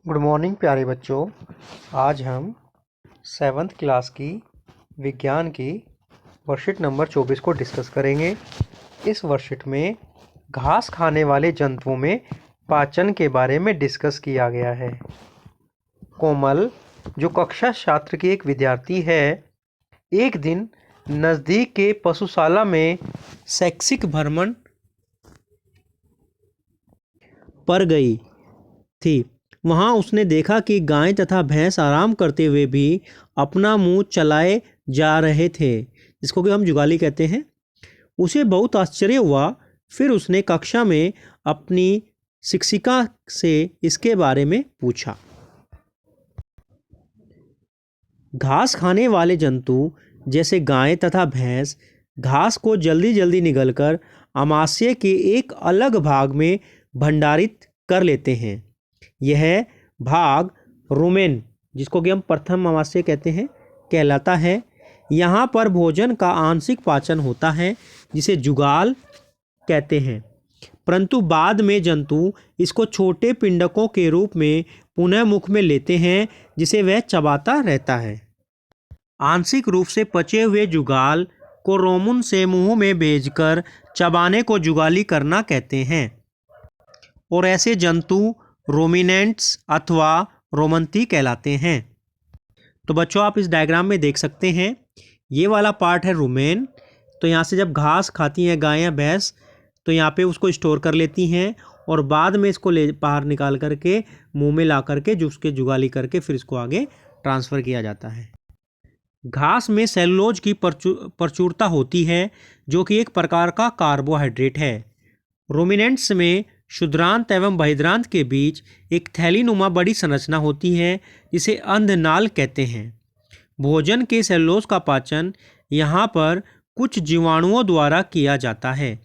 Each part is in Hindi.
गुड मॉर्निंग प्यारे बच्चों। आज हम 7th क्लास की विज्ञान की वर्कशीट नंबर 24 को डिस्कस करेंगे। इस वर्कशीट में घास खाने वाले जंतुओं में पाचन के बारे में डिस्कस किया गया है। कोमल, जो कक्षा छात्र की एक विद्यार्थी है, एक दिन नज़दीक के पशुशाला में शैक्षिक भ्रमण पर गई थी। वहां उसने देखा कि गाय तथा भैंस आराम करते हुए भी अपना मुंह चलाए जा रहे थे, जिसको कि हम जुगाली कहते हैं। उसे बहुत आश्चर्य हुआ। फिर उसने कक्षा में अपनी शिक्षिका से इसके बारे में पूछा। घास खाने वाले जंतु जैसे गाय तथा भैंस घास को जल्दी जल्दी निगलकर अमाशय के एक अलग भाग में भंडारित कर लेते हैं। यह भाग रुमेन, जिसको कि हम प्रथम अमाशय कहते हैं, कहलाता है। यहाँ पर भोजन का आंशिक पाचन होता है, जिसे जुगाल कहते हैं, परंतु बाद में जंतु इसको छोटे पिंडकों के रूप में पुनः मुख में लेते हैं, जिसे वह चबाता रहता है। आंशिक रूप से पचे हुए जुगाल को रोमुन से मुंह में भेजकर चबाने को जुगाली करना कहते हैं, और ऐसे जंतु रोमिनेंट्स अथवा रोमंती कहलाते हैं। तो बच्चों, आप इस डायग्राम में देख सकते हैं, ये वाला पार्ट है रुमेन। तो यहाँ से जब घास खाती हैं गाय या भैंस, तो यहाँ पे उसको स्टोर कर लेती हैं और बाद में इसको ले बाहर निकाल करके मुंह में ला करके उसके जुगाली करके फिर इसको आगे ट्रांसफ़र किया जाता है। घास में सेलुलोज की प्रचुरता होती है, जो कि एक प्रकार का कार्बोहाइड्रेट है। रोमिनेंट्स में क्षुद्रांत एवं बहिर्दांत के बीच एक थैलीनुमा बड़ी संरचना होती है, जिसे अंधनाल कहते हैं। भोजन के सेलुलोज का पाचन यहाँ पर कुछ जीवाणुओं द्वारा किया जाता है,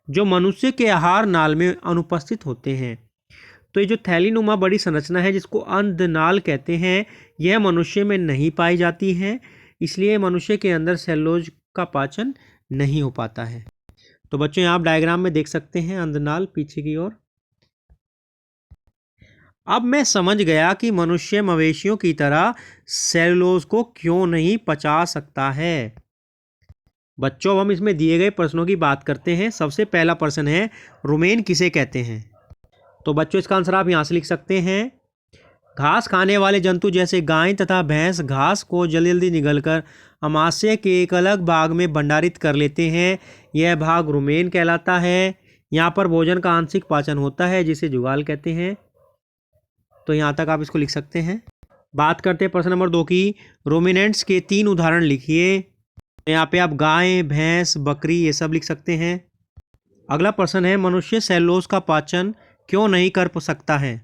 जो मनुष्य के आहार नाल में अनुपस्थित होते हैं। तो ये जो थैलीनुमा बड़ी संरचना है, जिसको अंधनाल कहते हैं, यह मनुष्य में नहीं पाई जाती है, इसलिए मनुष्य के अंदर सेलुलोज का पाचन नहीं हो पाता है। तो बच्चों, यहाँ आप डायग्राम में देख सकते हैं अंधनाल पीछे की ओर। अब मैं समझ गया कि मनुष्य मवेशियों की तरह सेलुलोज को क्यों नहीं पचा सकता है। बच्चों, हम इसमें दिए गए प्रश्नों की बात करते हैं। सबसे पहला प्रश्न है, रुमेन किसे कहते हैं? तो बच्चों, इसका आंसर आप यहाँ से लिख सकते हैं। घास खाने वाले जंतु जैसे गाय तथा भैंस घास को जल्दी जल्दी निगलकर अमाशय के एक अलग भाग में भंडारित कर लेते हैं। यह भाग रुमेन कहलाता है। यहाँ पर भोजन का आंशिक पाचन होता है, जिसे जुगाल कहते हैं। तो यहाँ तक आप इसको लिख सकते हैं। बात करते हैं प्रश्न नंबर 2 की। रोमिनेंट्स के 3 उदाहरण लिखिए। तो यहाँ पे आप गाय, भैंस, बकरी ये सब लिख सकते हैं। अगला प्रश्न है, मनुष्य सेलुलोज का पाचन क्यों नहीं कर सकता है?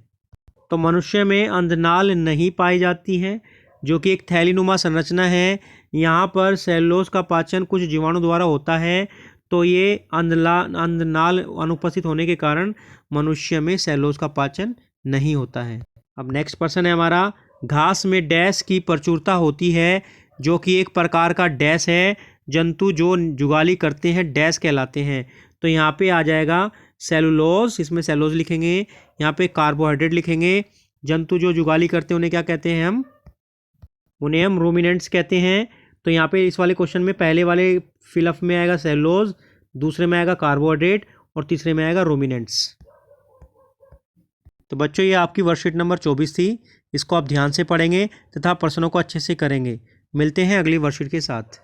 तो मनुष्य में अंधनाल नहीं पाई जाती है, जो कि एक थैलीनुमा संरचना है। यहाँ पर सेलुलोज का पाचन कुछ जीवाणु द्वारा होता है, तो ये अंधनाल अनुपस्थित होने के कारण मनुष्य में सेलुलोज का पाचन नहीं होता है। अब नेक्स्ट प्रश्न है हमारा, घास में डैश की प्रचुरता होती है, जो कि एक प्रकार का डैश है। जंतु जो जुगाली करते हैं डैश कहलाते हैं। तो यहाँ पे आ जाएगा सेलुलोज, इसमें सेलुलोज लिखेंगे, यहाँ पे कार्बोहाइड्रेट लिखेंगे। जंतु जो जुगाली करते हैं उन्हें क्या कहते हैं? उन्हें हम रूमिनेंट्स कहते हैं। तो यहाँ पे इस वाले क्वेश्चन में पहले वाले फिलअप में आएगा सेलुलोज, दूसरे में आएगा कार्बोहाइड्रेट और तीसरे में आएगा रूमिनेंट्स। तो बच्चों, ये आपकी वर्कशीट नंबर 24 थी। इसको आप ध्यान से पढ़ेंगे तथा प्रश्नों को अच्छे से करेंगे। मिलते हैं अगली वर्कशीट के साथ।